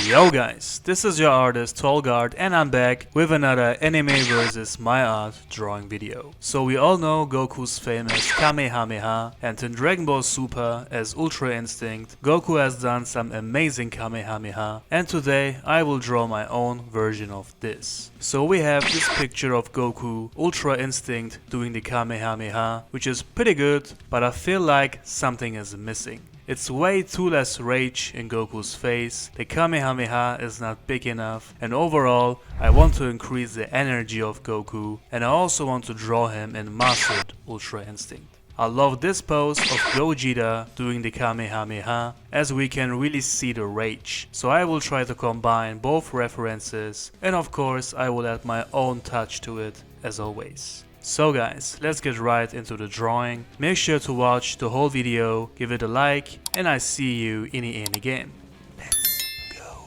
Yo guys, this is your artist Tolg and I'm back with another anime versus my art drawing video. So we all know Goku's famous Kamehameha, and in Dragon Ball Super as Ultra Instinct, Goku has done some amazing Kamehameha, and today I will draw my own version of this. So we have this picture of Goku Ultra Instinct doing the Kamehameha, which is pretty good, but I feel like something is missing. It's way too less rage in Goku's face, the Kamehameha is not big enough, and overall I want to increase the energy of Goku, and I also want to draw him in Mastered Ultra Instinct. I love this pose of Gogeta doing the Kamehameha, as we can really see the rage. So I will try to combine both references, and of course I will add my own touch to it as always. So guys, let's get right into the drawing. Make sure to watch the whole video, give it a like, and I see you in the end again. Let's go.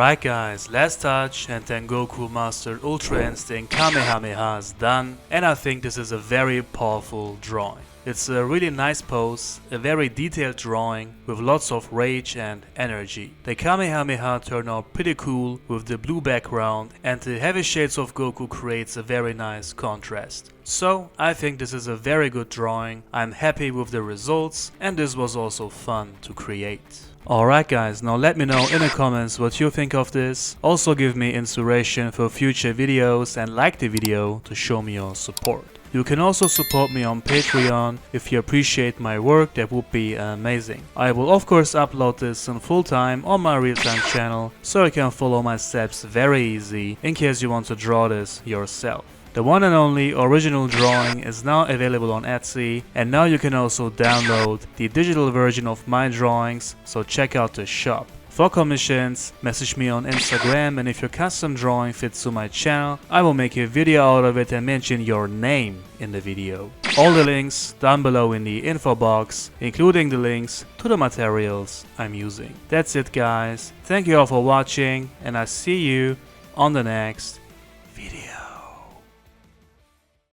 Alright guys, last touch and then Goku mastered Ultra Instinct Kamehameha is done, and I think this is a very powerful drawing. It's a really nice pose, a very detailed drawing with lots of rage and energy. The Kamehameha turned out pretty cool with the blue background, and the heavy shades of Goku creates a very nice contrast. So I think this is a very good drawing, I'm happy with the results, and this was also fun to create. Alright guys, now let me know in the comments what you think of this. Also give me inspiration for future videos and like the video to show me your support. You can also support me on Patreon. If you appreciate my work, that would be amazing. I will of course upload this in full time on my real-time channel, so you can follow my steps very easy in case you want to draw this yourself. The one and only original drawing is now available on Etsy, and now you can also download the digital version of my drawings, so check out the shop. For commissions, message me on Instagram, and if your custom drawing fits to my channel, I will make a video out of it and mention your name in the video. All the links down below in the info box, including the links to the materials I'm using. That's it guys, thank you all for watching, and I see you on the next video.